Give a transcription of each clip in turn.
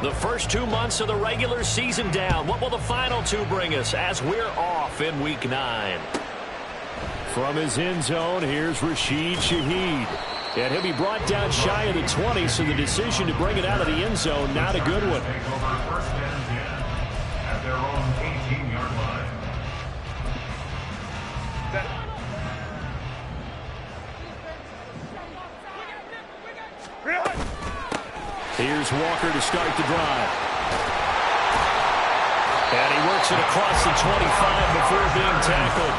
The first 2 months of the regular season down. What will the final 2 bring us as we're off in Week 9? From his end zone, here's Rashid Shaheed. And he'll be brought down shy of the 20, so the decision to bring it out of the end zone, not a good one. At their own 18-yard line. Here's Walker to start the drive. And he works it across the 25 before being tackled.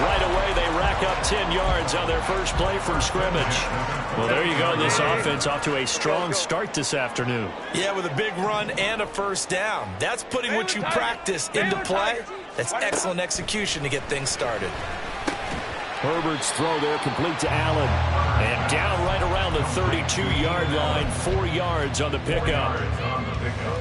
Right away, they rack up 10 yards on their first play from scrimmage. Well, there you go. This offense off to a strong start this afternoon. Yeah, with a big run and a first down. That's putting what you practice into play. That's excellent execution to get things started. Herbert's throw there complete to Allen. And down right around the 32-yard line, 4 yards on the pickup.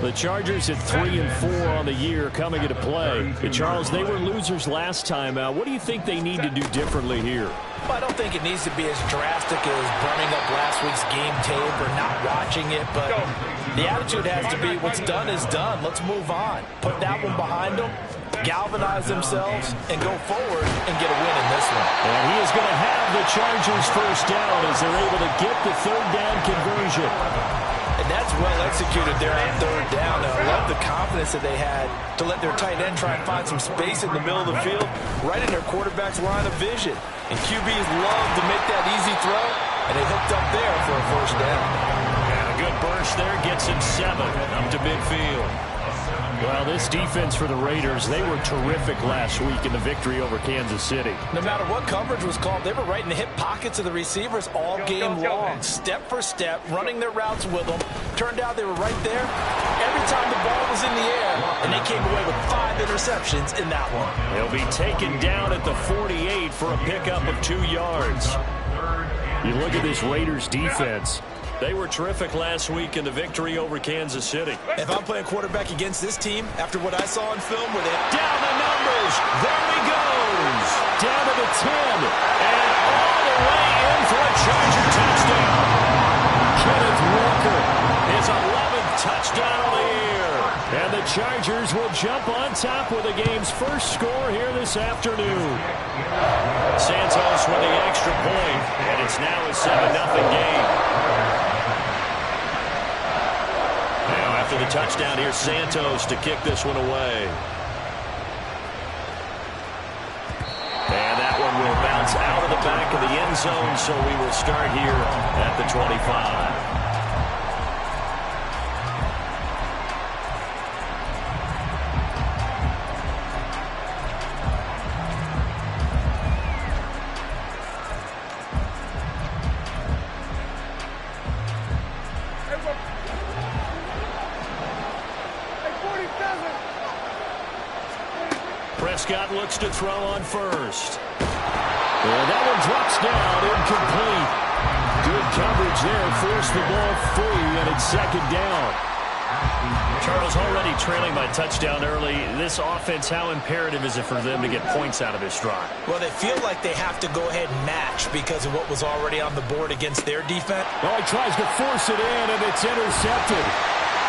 The Chargers at 3-4 on the year coming into play. Charles, they were losers last time out. What do you think they need to do differently here? Well, I don't think it needs to be as drastic as burning up last week's game tape or not watching it, but the attitude has to be what's done is done. Let's move on. Put that one behind them, galvanize themselves, and go forward and get a win in this one. And he is going to have the Chargers first down as they're able to get the third down conversion. And that's well executed there on third down. And I love the confidence that they had to let their tight end try and find some space in the middle of the field, right in their quarterback's line of vision. And QBs love to make that easy throw, and they hooked up there for a first down. And a good burst there gets him 7 up to midfield. Well, this defense for the Raiders, they were terrific last week in the victory over Kansas City. No matter what coverage was called, they were right in the hip pockets of the receivers all game long. Step for step, running their routes with them. Turned out they were right there every time the ball was in the air, and they came away with 5 interceptions in that one. They'll be taken down at the 48 for a pickup of 2 yards. You look at this Raiders defense. They were terrific last week in the victory over Kansas City. If I'm playing quarterback against this team, after what I saw on film, where they down the numbers, there he goes, down to the 10, and all the way in for a Charger touchdown. Kenneth Walker, his 11th touchdown of the year, and the Chargers will jump on top with the game's first score here this afternoon. Santos with the extra point, and it's now a 7-0 game. After the touchdown, here's Santos to kick this one away. And that one will bounce out of the back of the end zone, so we will start here at the 25. Prescott looks to throw on first. And that one drops down, incomplete. Good coverage there, forced the ball free, and it's second down. Charles, already trailing by touchdown early. This offense, how imperative is it for them to get points out of this drive? Well, they feel like they have to go ahead and match because of what was already on the board against their defense. Well, he tries to force it in, and it's intercepted.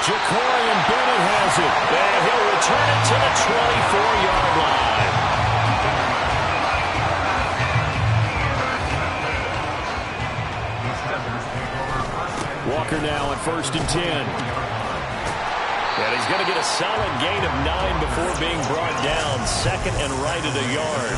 Ja'Cory Bennett has it, and he'll return it to the 24-yard line. Walker now at 1st and 10. And he's going to get a solid gain of 9 before being brought down. Second and right at a yard.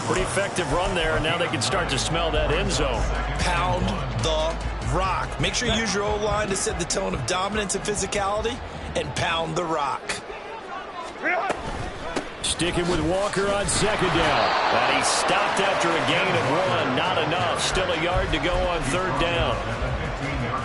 Pretty effective run there, and now they can start to smell that end zone. Pound the rock. Make sure you use your O-line to set the tone of dominance and physicality, and pound the rock. Sticking with Walker on second down. And he stopped after a gain of 1. Not enough. Still a yard to go on third down.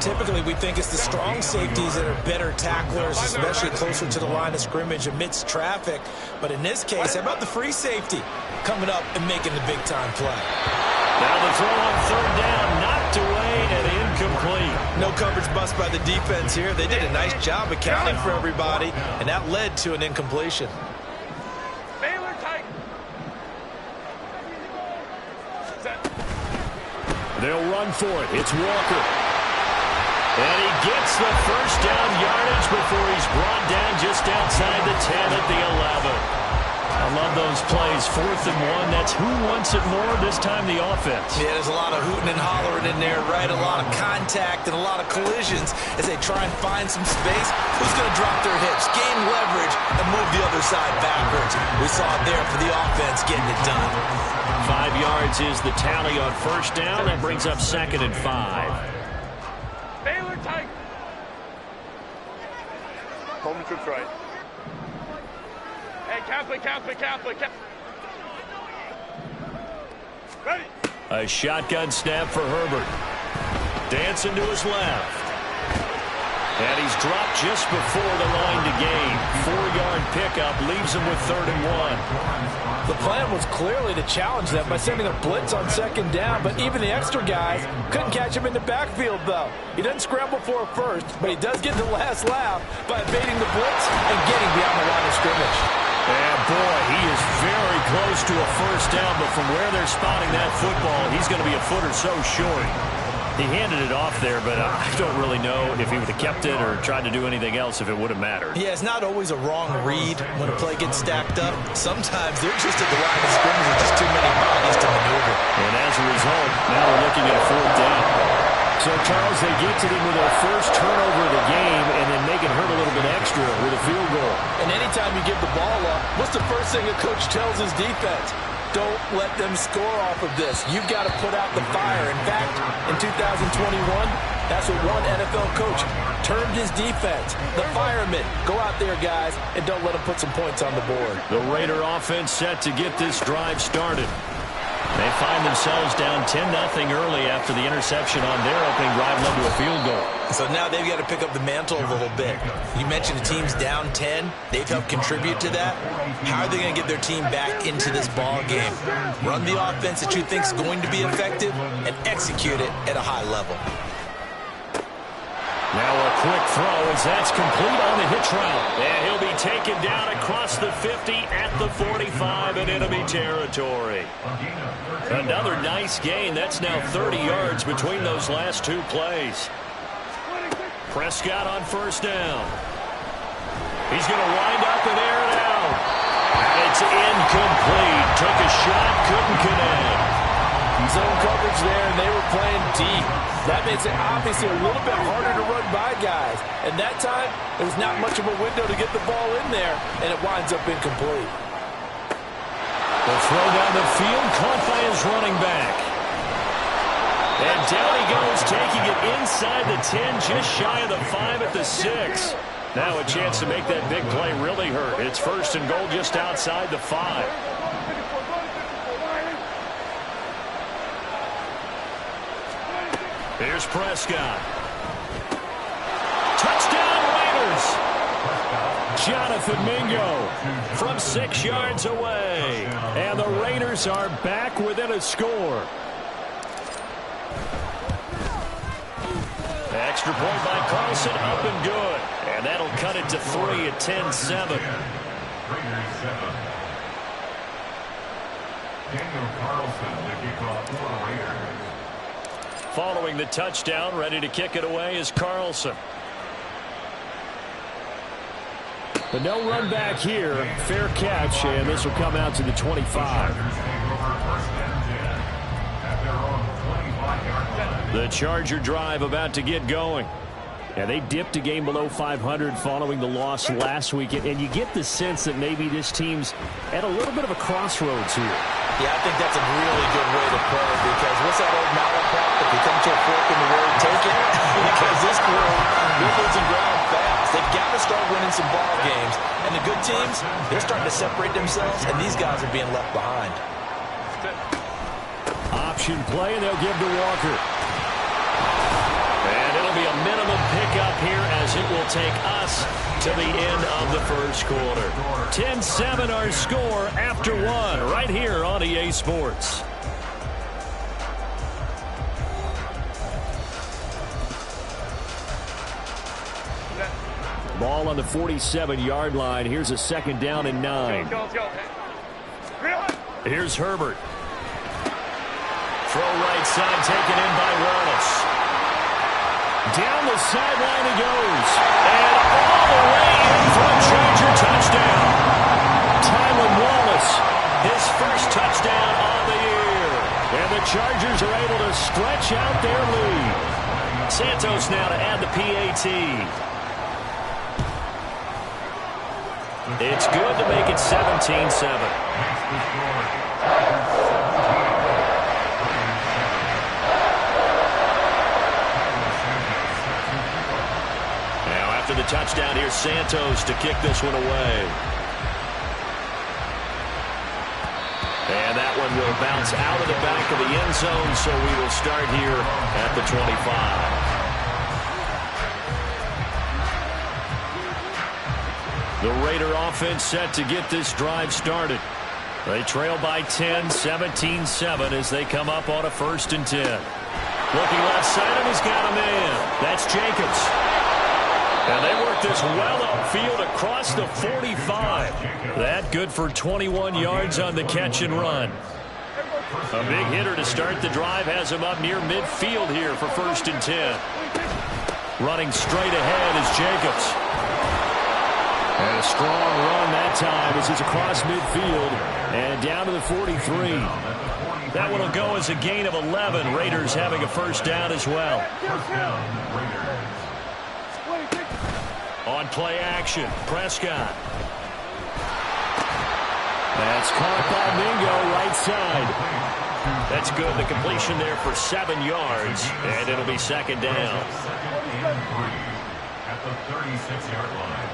Typically, we think it's the strong safeties that are better tacklers, especially closer to the line of scrimmage amidst traffic. But in this case, how about the free safety coming up and making the big-time play? Now the throw on third down, knocked away and incomplete. No coverage bust by the defense here. They did a nice job accounting for everybody, and that led to an incompletion. They'll run for it. It's Walker. And he gets the first down yardage before he's brought down just outside the 10 at the 11. I love those plays. 4th and 1. That's who wants it more, this time the offense. Yeah, there's a lot of hooting and hollering in there, right? A lot of contact and a lot of collisions as they try and find some space. Who's going to drop their hips, gain leverage, and move the other side backwards? We saw it there for the offense getting it done. 5 yards is the tally on first down. That brings up 2nd and 5. Baylor tight. Home troops right. Hey, Catholic. Ready. A shotgun snap for Herbert. Dancing to his left. And he's dropped just before the line to gain. 4-yard pickup leaves him with 3rd and 1. The plan was clearly to challenge them by sending a blitz on 2nd down, but even the extra guys couldn't catch him in the backfield, though. He doesn't scramble for a first, but he does get the last laugh by evading the blitz and getting beyond the line of scrimmage. And boy, he is very close to a first down, but from where they're spotting that football, he's going to be a foot or so short. He handed it off there, but I don't really know if he would have kept it or tried to do anything else if it would have mattered. Yeah, it's not always a wrong read when a play gets stacked up. Sometimes they're just at the line of scrimmage with just too many bodies to maneuver. And as a result, now we're looking at a 4th down. So, Charles, they get to them with their first turnover of the game and then make it hurt a little bit extra with a field goal. And anytime you give the ball up, what's the first thing a coach tells his defense? Don't let them score off of this. You've got to put out the fire. In fact, in 2021, that's what one NFL coach termed his defense. The firemen. Go out there, guys, and don't let them put some points on the board. The Raider offense set to get this drive started. They find themselves down 10-0 early after the interception on their opening drive led to a field goal. So now they've got to pick up the mantle a little bit. You mentioned the team's down 10. They've helped contribute to that. How are they going to get their team back into this ball game? Run the offense that you think is going to be effective and execute it at a high level. Now a quick throw as that's complete on the hitch route. And he'll be taken down across the 50 at the 45 in enemy territory. Another nice gain. That's now 30 yards between those last 2 plays. Prescott on first down. He's going to wind up and air it out. And it's incomplete. Took a shot, couldn't connect. Zone coverage there, and they were playing deep. That makes it obviously a little bit harder to run by guys. And that time, there was not much of a window to get the ball in there, and it winds up incomplete. The throw down the field, caught by his running back. And down he goes, taking it inside the 10, just shy of the 5 at the 6. Now a chance to make that big play really hurt. It's 1st and goal just outside the 5. Here's Prescott. Touchdown Raiders. Jonathan Mingo from 6 yards away. And the Raiders are back within a score. Extra point by Carlson, up and good. And that'll cut it to 3 at 10-7. Raiders 7. Daniel Carlson, the kickoff for the Raiders. Following the touchdown, ready to kick it away is Carlson. But no run back here. Fair catch, and this will come out to the 25. The Charger drive about to get going. Yeah, they dipped a game below 500 following the loss last week, and you get the sense that maybe this team's at a little bit of a crossroads here. Yeah, I think that's a really good way to play it, because what's that old malaprop? If you come to a fork in the road, take it. Because this world, they're losing ground fast. They've got to start winning some ball games. And the good teams, they're starting to separate themselves, and these guys are being left behind. Option play, and they'll give to Walker. And it'll be a minimum pickup here as it will take us to the end of the first quarter. 10-7 our score after 1 right here on EA Sports. Ball on the 47-yard line. Here's a 2nd down and 9. Here's Herbert. Throw right side taken in by Wallace. Down the sideline he goes. And all the way in for a Charger touchdown. Tylan Wallace, his first touchdown on the year. And the Chargers are able to stretch out their lead. Santos now to add the PAT. It's good to make it 17-7. After the touchdown, here's Santos to kick this one away. And that one will bounce out of the back of the end zone, so we will start here at the 25. The Raider offense set to get this drive started. They trail by 10, 17-7 as they come up on a 1st and 10. Looking left side, and he's got a man. That's Jacobs. And they work this well upfield across the 45. That good for 21 yards on the catch and run. A big hitter to start the drive has him up near midfield here for 1st and 10. Running straight ahead is Jacobs. And a strong run that time as he's across midfield and down to the 43. That one will go as a gain of 11. Raiders having a 1st down as well. On play action, Prescott. That's caught by Mingo, right side. That's good. The completion there for 7 yards, and it'll be 2nd down. At the 36-yard line.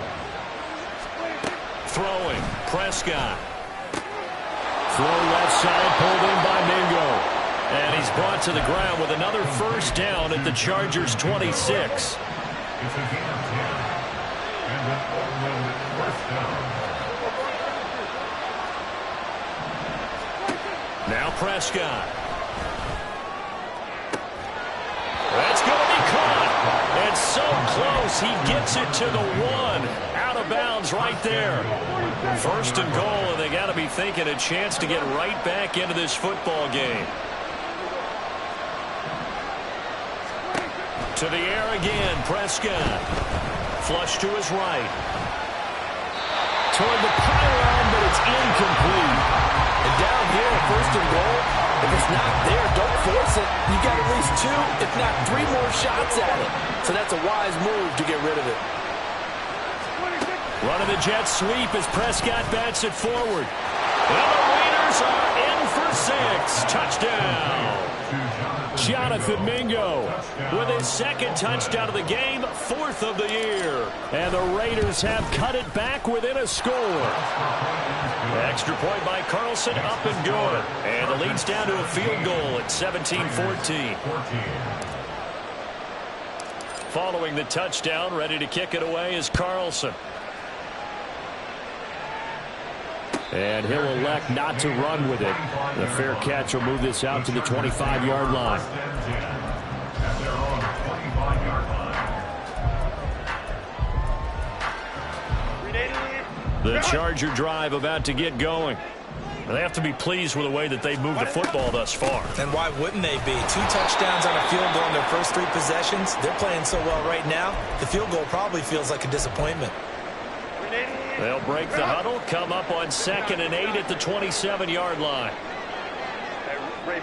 Throwing, Prescott. Throw left side, pulled in by Mingo. And he's brought to the ground with another 1st down at the Chargers' 26. It's a gain of 10. And an Oakland 1st down. Now Prescott. That's going to be caught. And so close, he gets it to the 1. Out of bounds right there. 1st and goal, and they got to be thinking a chance to get right back into this football game. To the air again, Prescott. Flush to his right. Toward the pylon, but it's incomplete. And down here, 1st and goal, if it's not there, don't force it. You got at least 2, if not 3 more shots at it. So that's a wise move to get rid of it. Running the jet sweep as Prescott bats it forward. And the Raiders are in for 6. Touchdown. Jonathan Mingo with his 2nd touchdown of the game, 4th of the year. And the Raiders have cut it back within a score. Extra point by Carlson, up and good. And the lead's down to a field goal at 17-14. Following the touchdown, ready to kick it away is Carlson. And he'll elect not to run with it. The fair catch will move this out to the 25-yard line. The Charger drive about to get going. They have to be pleased with the way that they've moved the football thus far. And why wouldn't they be? 2 touchdowns on a field goal in their first 3 possessions. They're playing so well right now, the field goal probably feels like a disappointment. They'll break the huddle, come up on 2nd and 8 at the 27-yard line. Ray.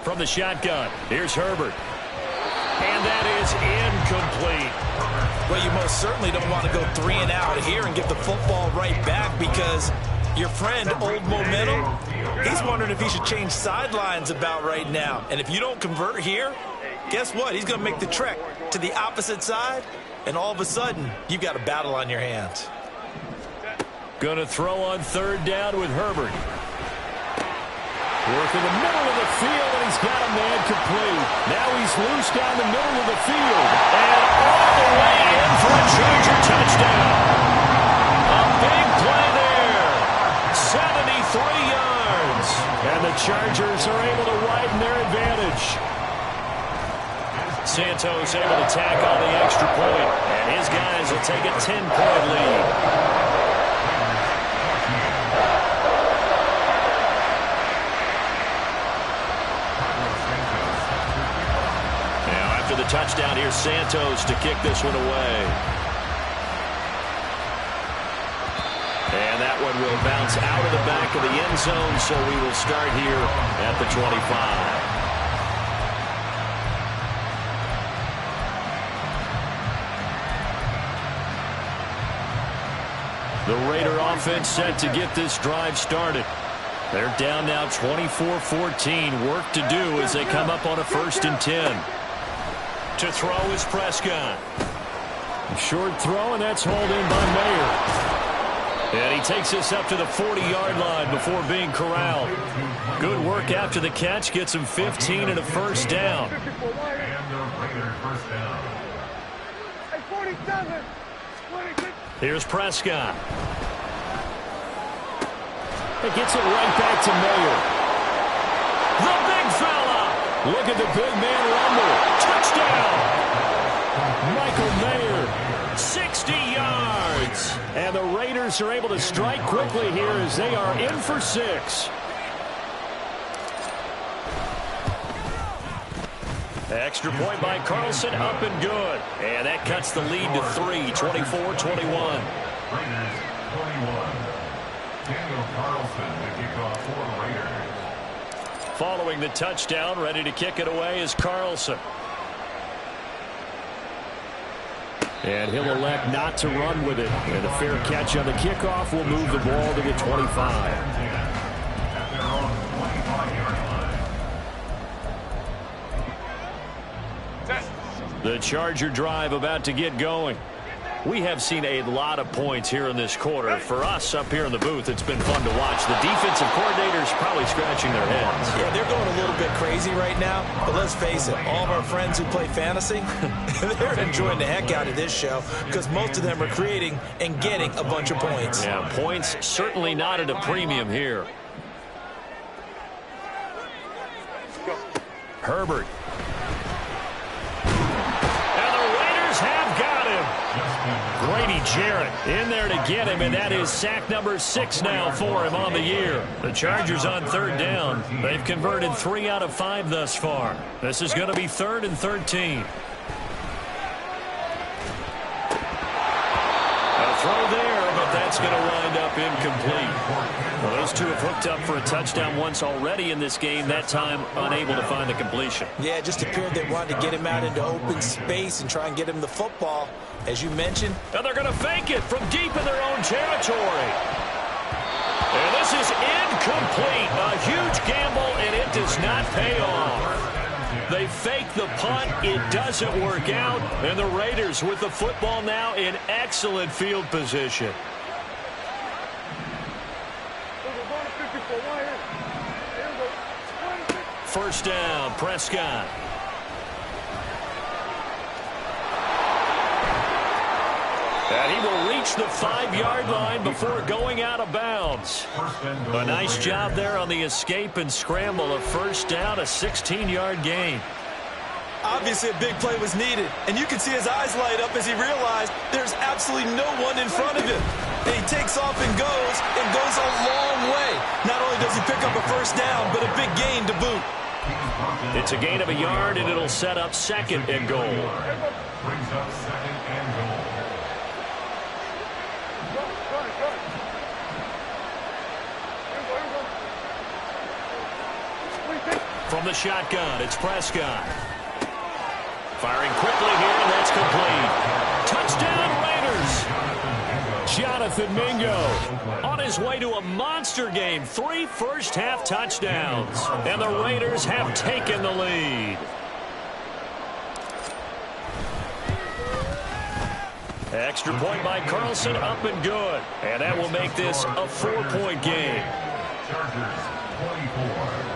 From the shotgun, here's Herbert. And that is incomplete. Well, you most certainly don't want to go 3 and out here and give the football right back because your friend, Old Momentum, he's wondering if he should change sidelines about right now. And if you don't convert here, guess what? He's going to make the trek to the opposite side. And all of a sudden, you've got a battle on your hands. Going to throw on 3rd down with Herbert. Work in the middle of the field, and he's got a man complete. Now he's loose down the middle of the field. And all the way in for a Charger touchdown. A big play there. 73 yards. And the Chargers are able to widen their advantage. Santos able to tack on the extra point, and his guys will take a 10-point lead. after the touchdown. Here's Santos to kick this one away. And that one will bounce out of the back of the end zone, so we will start here at the 25. The Raider offense set to get this drive started. They're down now 24-14. Work to do as they come up on a 1st and 10. To throw is Prescott. Short throw, and that's hauled in by Mayer. And he takes us up to the 40-yard line before being corralled. Good work after the catch. Gets him 15 and a 1st down. And the Raiders first down. Hey, 47. 26. Here's Prescott. It gets it right back to Mayer. The big fella. Look at the big man rumble. Touchdown. Michael Mayer. 60 yards. And the Raiders are able to strike quickly here as they are in for 6. Extra point by Carlson, up and good. And that cuts the lead to 3, 24-21. Raiders 21. Daniel Carlson, the kickoff for the Raiders. Following the touchdown, ready to kick it away is Carlson. And he'll elect not to run with it. And a fair catch on the kickoff will move the ball to the 25. At their own 25-yard line. The Charger drive about to get going. We have seen a lot of points here in this quarter. For us up here in the booth, it's been fun to watch. The defensive coordinators probably scratching their heads. Yeah, they're going a little bit crazy right now, but let's face it, all of our friends who play fantasy, they're enjoying the heck out of this show because most of them are creating and getting a bunch of points. Yeah, points certainly not at a premium here. Herbert. And the Raiders have got him. Grady Jarrett in there to get him, and that is sack number 6 now for him on the year. The Chargers on 3rd down. They've converted 3 out of 5 thus far. This is going to be 3rd and 13. A throw there, but that's going to wind up incomplete. Well, those two have hooked up for a touchdown once already in this game, that time unable to find the completion. Yeah, it just appeared they wanted to get him out into open space and try and get him the football. As you mentioned, and they're going to fake it from deep in their own territory. And this is incomplete. A huge gamble, and it does not pay off. They fake the punt. It doesn't work out. And the Raiders with the football now in excellent field position. First down, Prescott. And he will reach the 5-yard line before going out of bounds. A nice job there on the escape and scramble. A first down, a 16-yard gain. obviously a big play was needed, and you can see his eyes light up as he realized there's absolutely no one in front of him. And he takes off and goes a long way. Not only does he pick up a first down, but a big gain to boot. It's a gain of a yard, and it'll set up second and goal. Brings up second and goal. From the shotgun, it's Prescott. Firing quickly here, and that's complete. Touchdown, Raiders! Jonathan Mingo on his way to a monster game. 3 first-half touchdowns, and the Raiders have taken the lead. Extra point by Carlson, up and good. And that will make this a 4-point game. Chargers 24.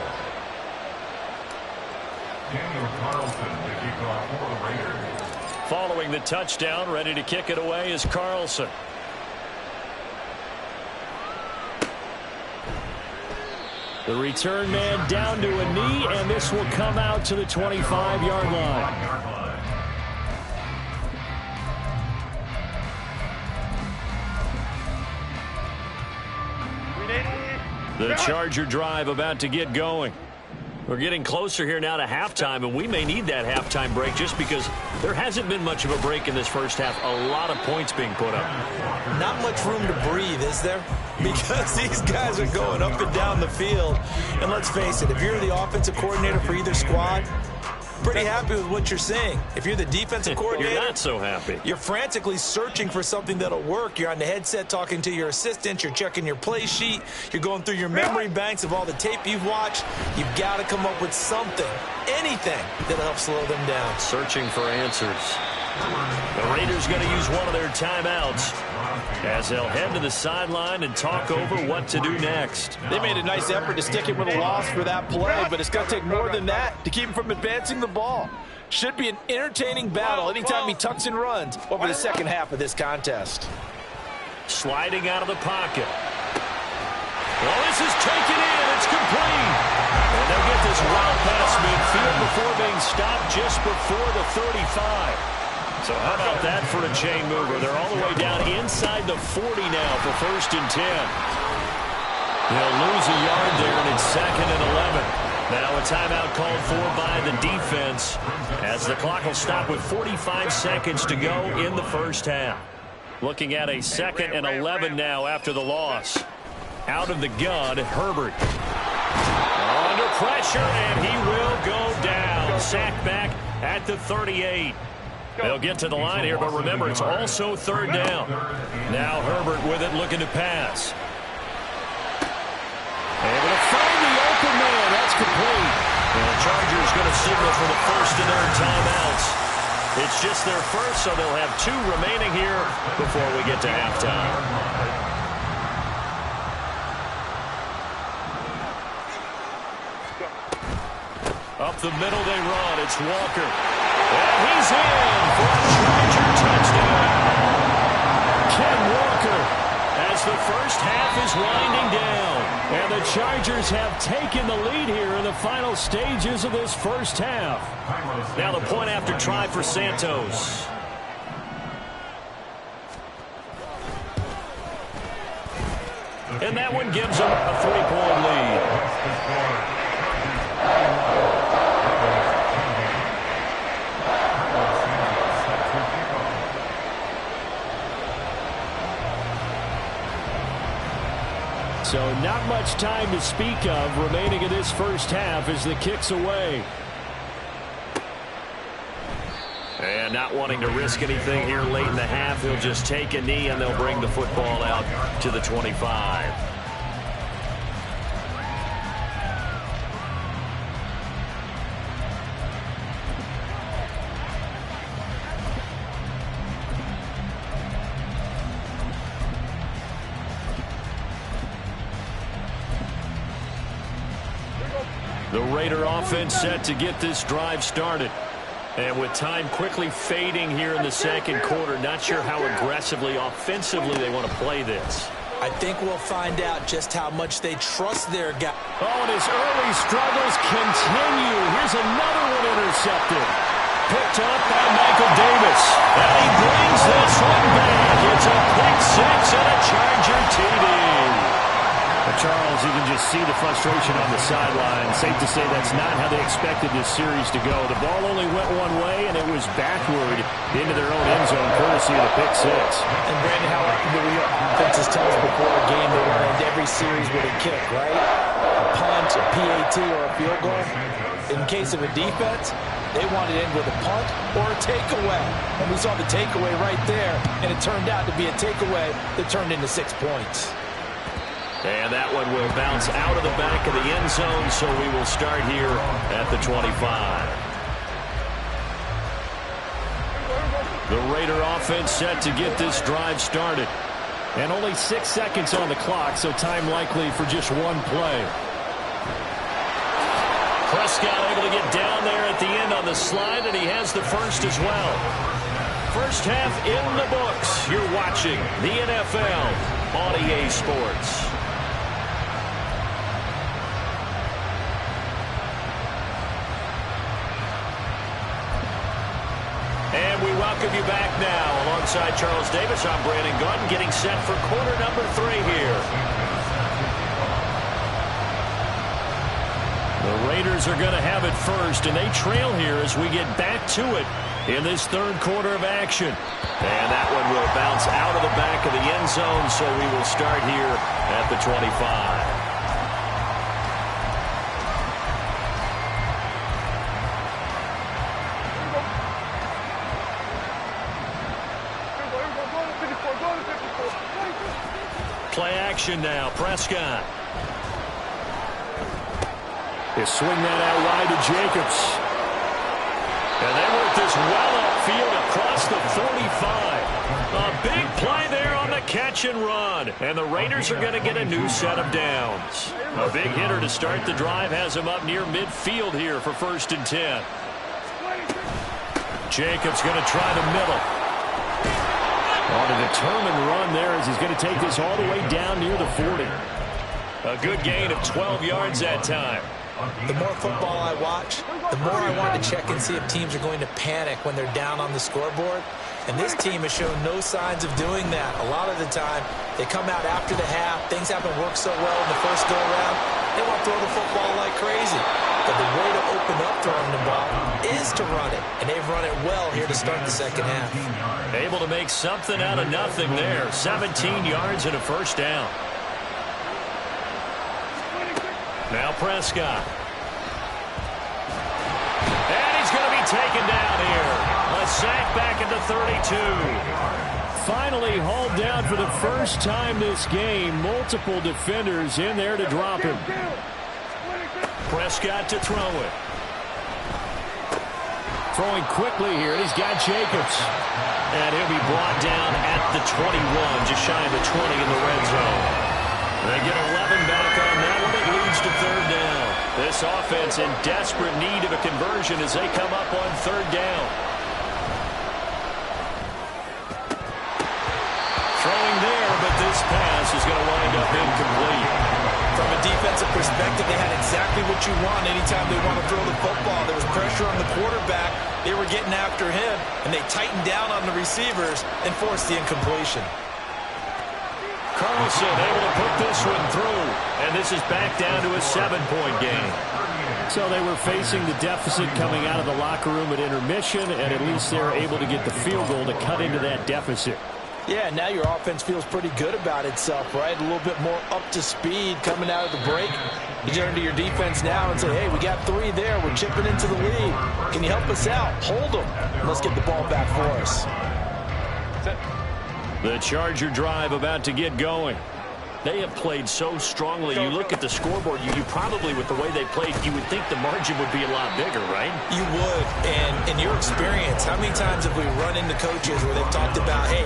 Daniel Carlson, the kickoff for the Raiders. Following the touchdown, ready to kick it away is Carlson. The return man down to a knee, and this will come out to the 25-yard line. The Charger drive about to get going. We're getting closer here now to halftime, and we may need that halftime break just because there hasn't been much of a break in this first half. A lot of points being put up. Not much room to breathe, is there? Because these guys are going up and down the field. And let's face it, if you're the offensive coordinator for either squad, pretty happy with what you're seeing. If you're the defensive coordinator, you're not so happy. You're frantically searching for something that'll work. You're on the headset talking to your assistant. You're checking your play sheet. You're going through your memory banks of all the tape you've watched. You've got to come up with something, anything that'll help slow them down. Searching for answers. The Raiders going to use one of their timeouts as they'll head to the sideline and talk over what to do next. They made a nice effort to stick him with a loss for that play, but it's going to take more than that to keep him from advancing the ball. Should be an entertaining battle anytime he tucks and runs over the second half of this contest. Sliding out of the pocket. Well, this is taken in. It's complete. And they'll get this wild pass midfield before being stopped just before the 35. So how about that for a chain mover? They're all the way down inside the 40 now for 1st and 10. They'll lose a yard there, and it's 2nd and 11. Now a timeout called for by the defense as the clock will stop with 45 seconds to go in the first half. Looking at a 2nd and 11 now after the loss. Out of the gun, Herbert. Under pressure, and he will go down. Sacked back at the 38. They'll get to the line here, but remember, it's also 3rd down. Now Herbert with it, looking to pass. Able to find the open man. That's complete. And the Chargers going to signal for the 1st of their timeouts. It's just their first, so they'll have 2 remaining here before we get to halftime. Up the middle they run. It's Walker. And he's in for a Charger touchdown. Ken Walker as the first half is winding down. And the Chargers have taken the lead here in the final stages of this first half. Now the point after try for Santos. And that one gives them a 3-point lead. So not much time to speak of remaining in this first half as the kick's away. And not wanting to risk anything here late in the half, he'll just take a knee and they'll bring the football out to the 25. The Raider offense set to get this drive started. And with time quickly fading here in the second quarter, not sure how aggressively, offensively they want to play this. I think we'll find out just how much they trust their guy. Oh, and his early struggles continue. Here's another one intercepted. Picked up by Michael Davis. And he brings this one back. It's a pick six and a Charger TD. Charles, you can just see the frustration on the sideline. Safe to say that's not how they expected this series to go. The ball only went one way, and it was backward into their own end zone, courtesy of the pick six. And, Brandon, how often do we offenses tell us before a game they want to end every series with a kick, right? A punt, a PAT, or a field goal. In case of a defense, they want it in with a punt or a takeaway. And we saw the takeaway right there, and it turned out to be a takeaway that turned into 6 points. And that one will bounce out of the back of the end zone, so we will start here at the 25. The Raider offense set to get this drive started. And only 6 seconds on the clock, so time likely for just one play. Prescott able to get down there at the end on the slide, and he has the first as well. First half in the books. You're watching the NFL on EA Sports. And we welcome you back now. Alongside Charles Davis, I'm Brandon Gunn, getting set for quarter number 3 here. The Raiders are going to have it first, and they trail here as we get back to it in this third quarter of action. And that one will bounce out of the back of the end zone, so we will start here at the 25. Play action now. Prescott. They swing that out wide to Jacobs. And they work this well upfield across the 45. A big play there on the catch and run. And the Raiders are going to get a new set of downs. A big hitter to start the drive has him up near midfield here for 1st and 10. Jacobs going to try the middle. On a determined run there as he's going to take this all the way down near the 40. A good gain of 12 yards that time. The more football I watch, the more I want to check and see if teams are going to panic when they're down on the scoreboard. And this team has shown no signs of doing that. A lot of the time, they come out after the half. Things haven't worked so well in the first go-around. They want to throw the football like crazy. But the way to open up throwing the ball is to run it. And they've run it well here to start the second half. Able to make something out of nothing there. 17 yards and a first down. Now Prescott. And he's going to be taken down here. A sack back at the 32. Finally hauled down for the first time this game. Multiple defenders in there to drop him. Prescott to throw it. Throwing quickly here. He's got Jacobs. And he'll be brought down at the 21, just shy of the 20 in the red zone. They get 11 back on that one. It leads to 3rd down. This offense in desperate need of a conversion as they come up on 3rd down. Throwing there, but this pass is going to wind up incomplete. From a defensive perspective, they had exactly what you want anytime they want to throw the football. There was pressure on the quarterback. They were getting after him, and they tightened down on the receivers and forced the incompletion. Carlson able to put this one through, and this is back down to a 7-point game. So they were facing the deficit coming out of the locker room at intermission, and at least they're able to get the field goal to cut into that deficit. Yeah, now your offense feels pretty good about itself, right? A little bit more up to speed coming out of the break. You turn to your defense now and say, hey, we got 3 there. We're chipping into the lead. Can you help us out? Hold them. And let's get the ball back for us. The Charger drive about to get going. They have played so strongly. You look at the scoreboard, you probably, with the way they played, you would think the margin would be a lot bigger, right? You would. And in your experience, how many times have we run into coaches where they've talked about, hey,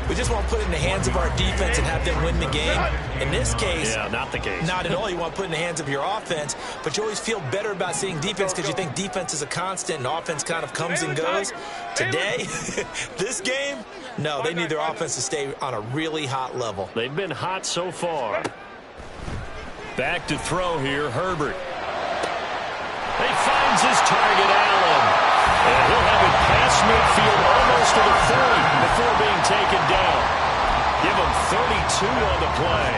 we just want to put it in the hands of our defense and have them win the game? In this case, yeah, not the case. Not at all. You want to put it in the hands of your offense, but you always feel better about seeing defense because you think defense is a constant and offense kind of comes and goes. Today, this game, no, they need their offense to stay on a really hot level. They've been hot so far. Back to throw here, Herbert. He finds his target, Allen. And he'll have it past midfield almost to the 30 before being taken down. Give him 32 on the play.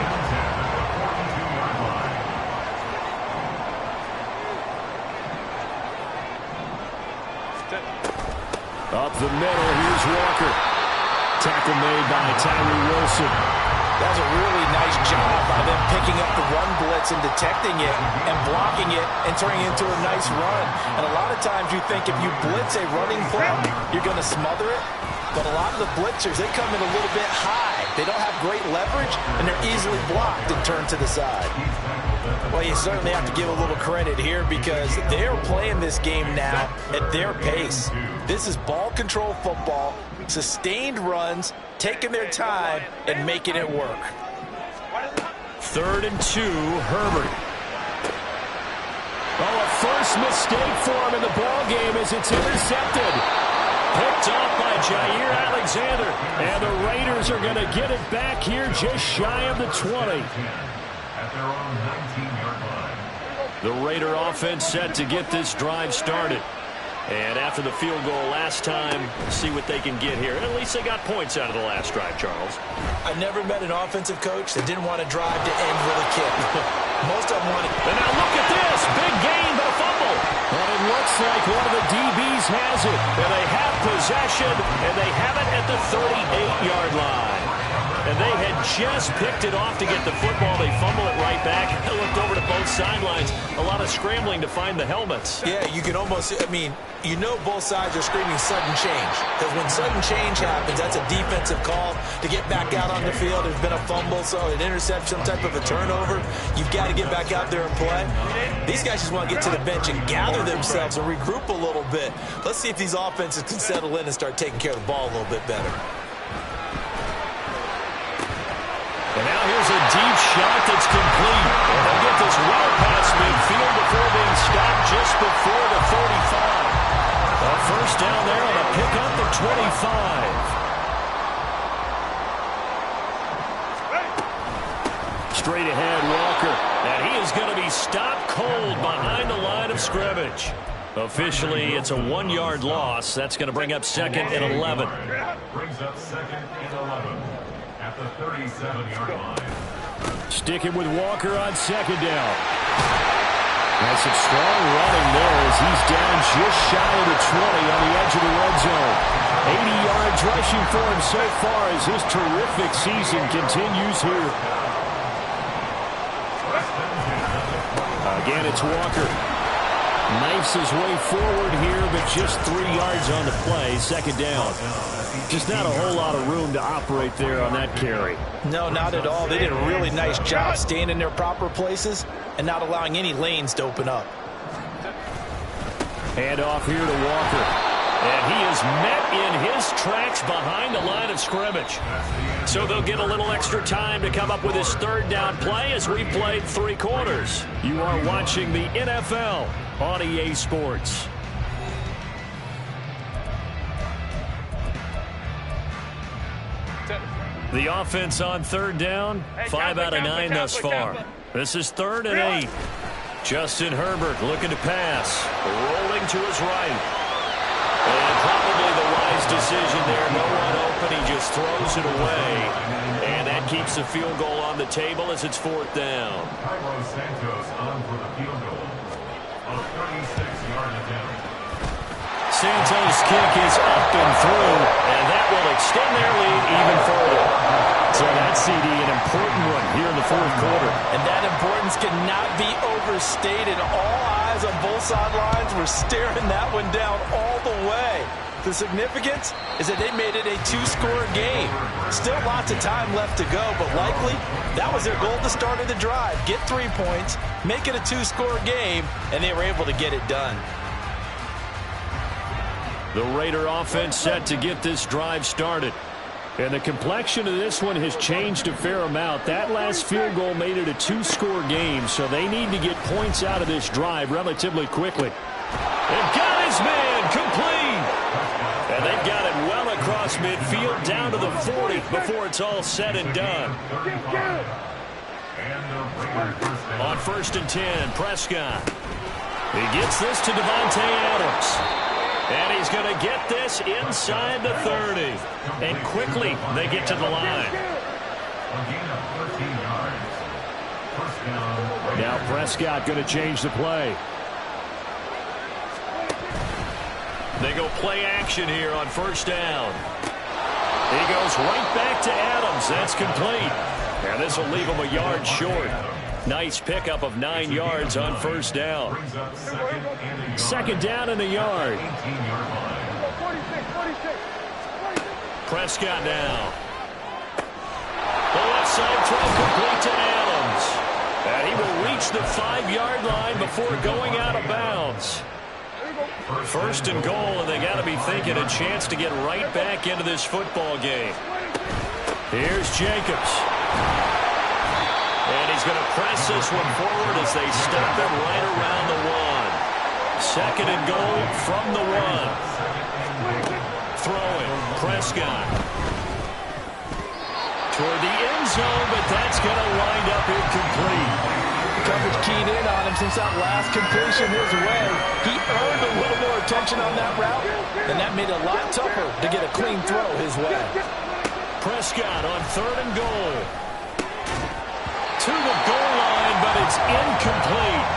Up the middle, here's Walker. Tackle made by Tyree Wilson. That was a really nice job by them picking up the run blitz and detecting it and blocking it and turning it into a nice run. And a lot of times you think if you blitz a running play, you're going to smother it. But a lot of the blitzers, they come in a little bit high. They don't have great leverage, and they're easily blocked and turned to the side. Well, you certainly have to give a little credit here because they're playing this game now at their pace. This is ball control football, sustained runs, taking their time, and making it work. 3rd and 2, Herbert. Oh, a first mistake for him in the ball game as it's intercepted. Picked off by Jair Alexander. And the Raiders are going to get it back here just shy of the 20. The Raider offense set to get this drive started. And after the field goal last time, see what they can get here. At least they got points out of the last drive, Charles. I never met an offensive coach that didn't want to drive to end with a kick. Most of them wanted. And now look at this. Big gain, but a fumble. And it looks like one of the DBs has it. And they have possession, and they have it at the 38-yard line. And they had just picked it off to get the football. They fumble it right back. I looked over to both sidelines. A lot of scrambling to find the helmets. Yeah, you can almost, you know both sides are screaming sudden change. Because when sudden change happens, that's a defensive call to get back out on the field. There's been a fumble, so an interception, some type of a turnover. You've got to get back out there and play. These guys just want to get to the bench and gather themselves and regroup a little bit. Let's see if these offenses can settle in and start taking care of the ball a little bit better. And now here's a deep shot that's complete. And they'll get this well past midfield before being stopped just before the 35. A first down there on a pickup of 25. Straight ahead, Walker. And he is going to be stopped cold behind the line of scrimmage. Officially, it's a 1-yard loss. That's going to bring up second and 11. Brings up second and 11. At the 37-yard line. Sticking with Walker on second down. That's some strong running there as he's down just shy of the 20 on the edge of the red zone. 80 yards rushing for him so far as his terrific season continues here. Again, it's Walker. Knifes his way forward here, but just 3 yards on the play. Second down. Just not a whole lot of room to operate there on that carry. No, not at all. They did a really nice job staying in their proper places and not allowing any lanes to open up. Hand off here to Walker. And he is met in his tracks behind the line of scrimmage. So they'll get a little extra time to come up with his third down play as we played 3 quarters. You are watching the NFL on EA Sports. The offense on third down, 5 out of 9 thus far. This is 3rd and 8. Justin Herbert looking to pass, rolling to his right. And probably the wise decision there. No one open, he just throws it away. And that keeps the field goal on the table as it's 4th down. Carlos Santos on for the field goal. A 36-yard attempt. Santos' kick is up and through, and that will extend their lead even further. So that CD, an important one here in the 4th quarter. And that importance cannot be overstated. All eyes on both sidelines were staring that one down all the way. The significance is that they made it a 2-score game. Still lots of time left to go, but likely that was their goal at the start of the drive. Get 3 points, make it a 2-score game, and they were able to get it done. The Raider offense set to get this drive started. And the complexion of this one has changed a fair amount. That last field goal made it a 2-score game, so they need to get points out of this drive relatively quickly. They've got his man complete. And they've got it well across midfield down to the 40 before it's all said and done. On 1st and 10, Prescott. He gets this to Devontae Adams. And he's going to get this inside the 30. And quickly they get to the line. Now Prescott going to change the play. They go play action here on 1st down. He goes right back to Adams. That's complete. And this will leave him a yard short. Nice pickup of 9 yards on 1st down. 2nd down and a yard. Prescott now. The left side throw complete to Adams. And he will reach the 5-yard line before going out of bounds. 1st and goal, and they got to be thinking a chance to get right back into this football game. Here's Jacobs. And he's going to press this one forward as they stop him right around the 1. 2nd and goal from the 1. Throwing, Prescott. Toward the end zone, but that's going to wind up incomplete. Coverage keyed in on him since that last completion his way. He earned a little more attention on that route, and that made it a lot tougher to get a clean throw his way. Prescott on 3rd and goal. To the goal line, but it's incomplete.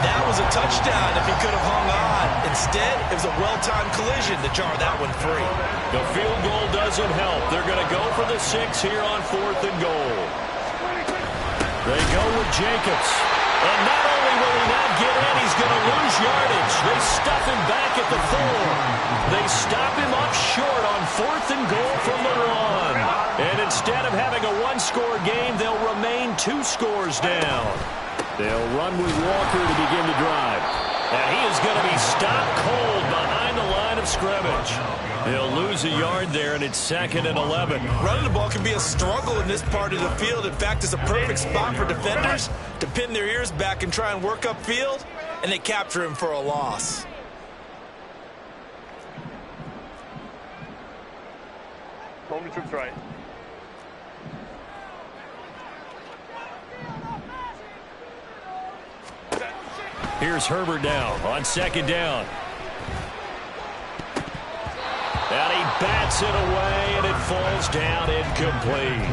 That was a touchdown if he could have hung on. Instead, it was a well-timed collision to jar that one free. The field goal doesn't help. They're going to go for the 6 here on 4th and goal. They go with Jacobs. And not only will he not get in, he's going to lose yardage. They stuff him back at the 4. They stop him up short on 4th and goal from the 1. And instead of having a 1-score game, they'll remain 2 scores down. They'll run with Walker to begin the drive. And he is going to be stopped cold behind the line of scrimmage. They'll lose a yard there, and it's 2nd and 11. Running the ball can be a struggle in this part of the field. In fact, it's a perfect spot for defenders to pin their ears back and try and work upfield, and they capture him for a loss. Home to troops right. Here's Herbert now on 2nd down. And he bats it away, and it falls down incomplete.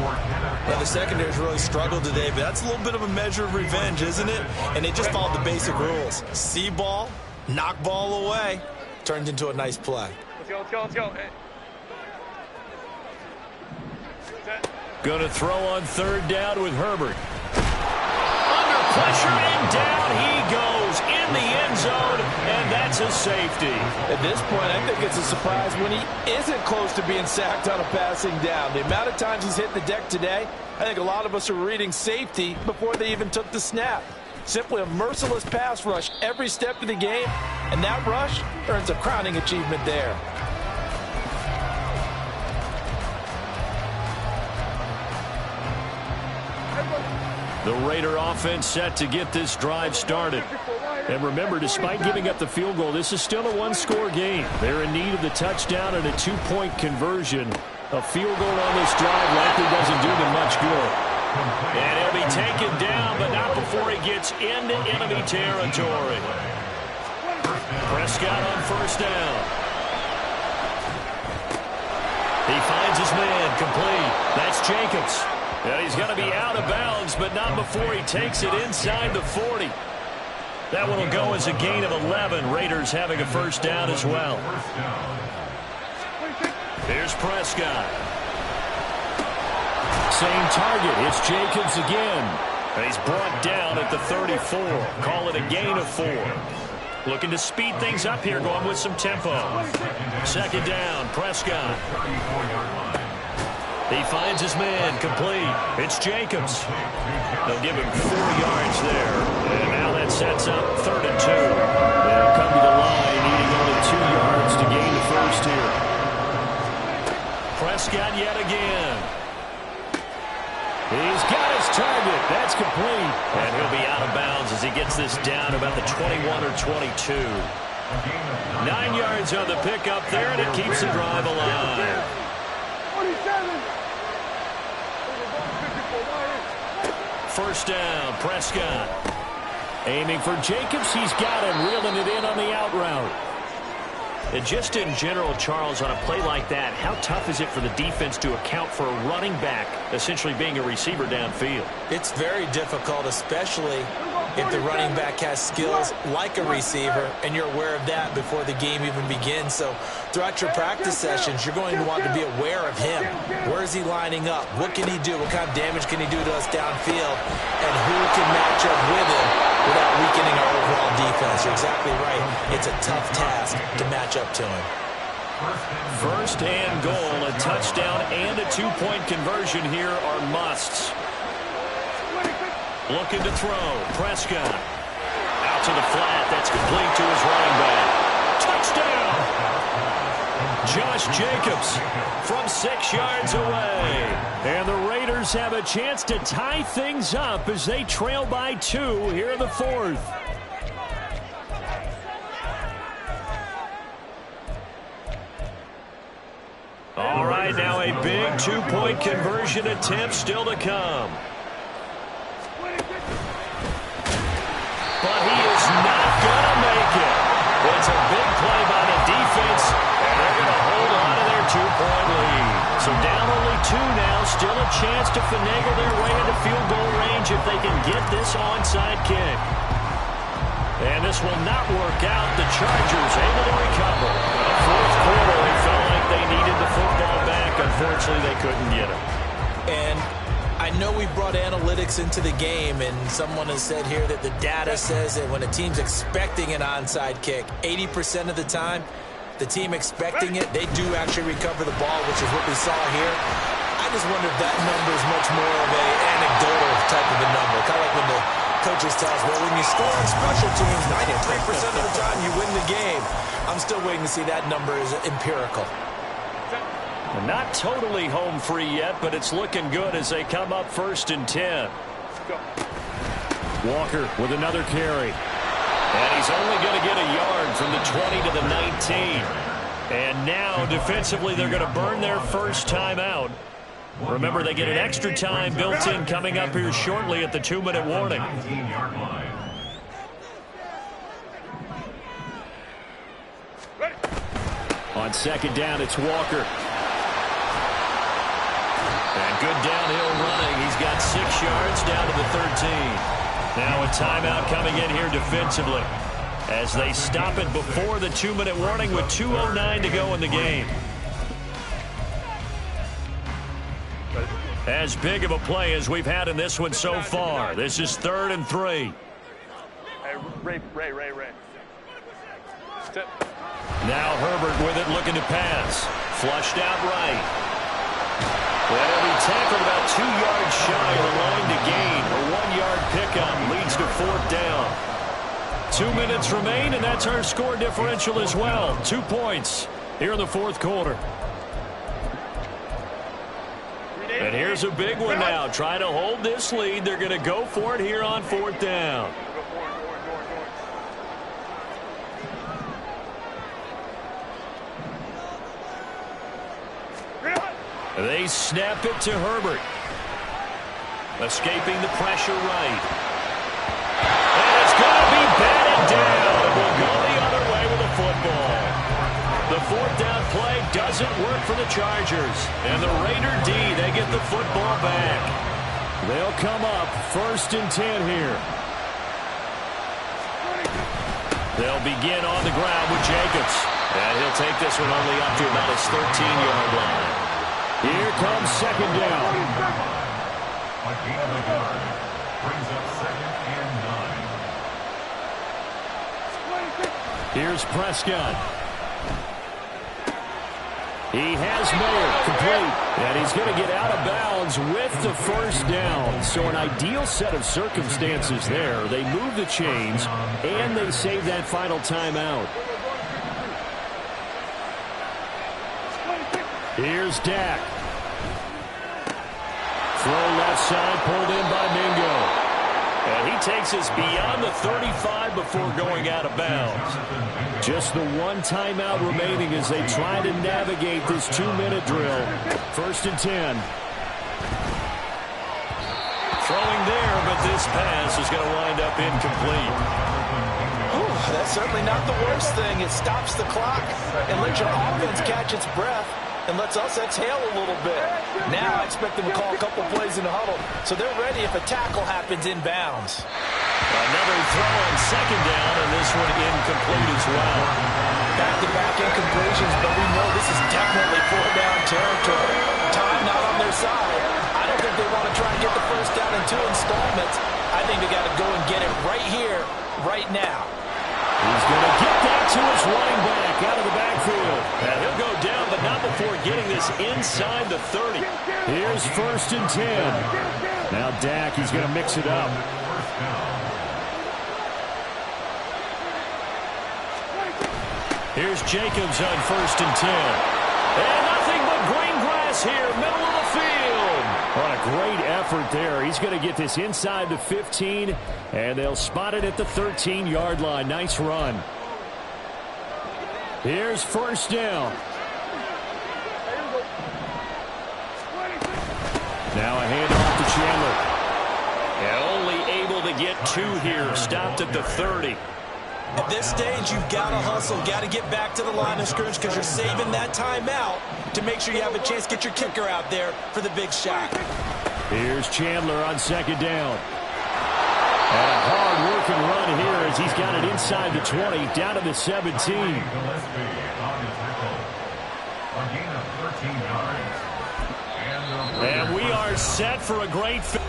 Now, the secondary's really struggled today, but that's a little bit of a measure of revenge, isn't it? And they just followed the basic rules. See ball, knock ball away, turns into a nice play. Let's go. Hey. Going to throw on 3rd down with Herbert. Under pressure, and down he goes in the end zone, and that's a safety. At this point, I think it's a surprise when he isn't close to being sacked on a passing down. The amount of times he's hit the deck today, I think a lot of us are reading safety before they even took the snap. Simply a merciless pass rush every step of the game, and that rush earns a crowning achievement there. The Raider offense set to get this drive started. And remember, despite giving up the field goal, this is still a 1-score game. They're in need of the touchdown and a 2-point conversion. A field goal on this drive likely doesn't do them much good. And he'll be taken down, but not before he gets into enemy territory. Prescott on 1st down. He finds his man, complete. That's Jacobs. And he's going to be out of bounds, but not before he takes it inside the 40. That one will go as a gain of 11. Raiders having a 1st down as well. Here's Prescott. Same target. It's Jacobs again. And he's brought down at the 34. Call it a gain of 4. Looking to speed things up here, going with some tempo. 2nd down, Prescott. He finds his man, complete. It's Jacobs. They'll give him 4 yards there. And now that sets up 3rd and 2. They'll come to the line, needing only 2 yards to gain the 1st here. Prescott yet again. He's got his target. That's complete. And he'll be out of bounds as he gets this down about the 21 or 22. 9 yards on the pickup there, and it keeps the drive alive. 47. 1st down, Prescott. Aiming for Jacobs. He's got him, reeling it in on the out route. And just in general, Charles, on a play like that, how tough is it for the defense to account for a running back essentially being a receiver downfield? It's very difficult, especially if the running back has skills like a receiver, and you're aware of that before the game even begins. So throughout your practice sessions, you're going to want to be aware of him. Where is he lining up? What can he do? What kind of damage can he do to us downfield? And who can match up with him without weakening our overall defense? You're exactly right. It's a tough task to match up to him. 1st and goal, a touchdown and a 2-point conversion here are musts. Looking to throw. Prescott. Out to the flat. That's complete to his running back. Touchdown! Josh Jacobs from 6 yards away. And the Raiders have a chance to tie things up as they trail by 2 here in the 4th. All right, now a big 2-point conversion attempt still to come. chance to finagle their way into field goal range if they can get this onside kick. And this will not work out. The Chargers able to recover. The fourth quarter, they felt like they needed the football back. Unfortunately, they couldn't get it. And I know we brought analytics into the game, and someone has said here that the data says that when a team's expecting an onside kick, 80% of the time, the team expecting it, they do actually recover the ball, which is what we saw here. I just wonder if that number is much more of an anecdotal type of a number. Kind of like when the coaches tell us, well, when you score on special teams, 93% of the time you win the game. I'm still waiting to see that number is empirical. Not totally home free yet, but it's looking good as they come up 1st and 10. Walker with another carry. And he's only going to get a yard from the 20 to the 19. And now, defensively, they're going to burn their first time out. Remember, they get an extra time built in coming up here shortly at the 2-minute warning. On 2nd down, it's Walker. And good downhill running. He's got 6 yards down to the 13. Now a timeout coming in here defensively as they stop it before the 2-minute warning with 2:09 to go in the game. As big of a play as we've had in this one so far. This is 3rd and 3. Hey, Ray. Step. Now Herbert with it, looking to pass. Flushed out right. Well, he tackled about 2 yards shy of the line to gain. A 1-yard pickup leads to 4th down. 2 minutes remain, and that's our score differential as well. 2 points here in the 4th quarter. And here's a big one now. Trying to hold this lead. They're going to go for it here on 4th down. They snap it to Herbert. Escaping the pressure right. And it's going to be batted down. We'll go the other way with the football. The 4th down play doesn't work for the Chargers. And the Raider D, they get the football back. They'll come up 1st and 10 here. They'll begin on the ground with Jacobs. And he'll take this one only up to about his 13-yard line. Here comes 2nd down. A gain of a yard brings up 2nd and 9. Here's Prescott. He has Mayer complete, and he's going to get out of bounds with the 1st down. So an ideal set of circumstances there. They move the chains, and they save that final timeout. Here's Dak. Throw left side, pulled in by Mingo. And he takes us beyond the 35 before going out of bounds. Just the 1 timeout remaining as they try to navigate this 2-minute drill. 1st and 10. Throwing there, but this pass is going to wind up incomplete. That's certainly not the worst thing. It stops the clock and lets your offense catch its breath and lets us exhale a little bit. Now I expect them to call a couple plays in the huddle, so they're ready if a tackle happens inbounds. Another throw on 2nd down, and this one incomplete as well. Back-to-back incompletions, but we know this is definitely 4th down territory. Time not on their side. I don't think they want to try and get the 1st down in 2 installments. I think they got to go and get it right here, right now. He's going to get that to his running back out of the backfield. And he'll go down, but not before getting this inside the 30. Here's 1st and 10. Now Dak, he's going to mix it up. Here's Jacobs on 1st and 10. And nothing but green grass here, middle of the field. What a great effort there. He's going to get this inside the 15, and they'll spot it at the 13-yard line. Nice run. Here's 1st down. Now a handoff to Chandler. And only able to get 2 here. Stopped at the 30. At this stage, you've got to hustle, got to get back to the line of scrimmage because you're saving that timeout to make sure you have a chance to get your kicker out there for the big shot. Here's Chandler on second down. And a hard-working run here as he's got it inside the 20, down to the 17. And we are set for a great finish.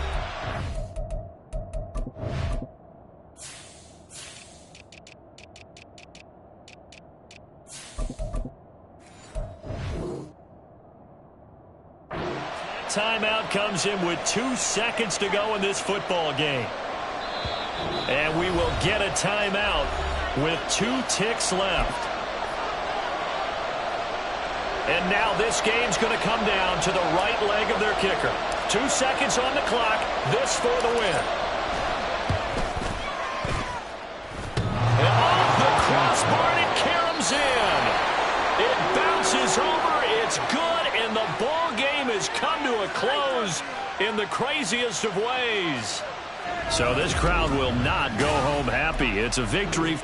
Timeout comes in with 2 seconds to go in this football game. And we will get a timeout with 2 ticks left. And now this game's going to come down to the right leg of their kicker. 2 seconds on the clock. This for the win. And off the crossbar, and it caroms in. It bounces over. It's good, and the ball game has come to a close in the craziest of ways. So this crowd will not go home happy. It's a victory.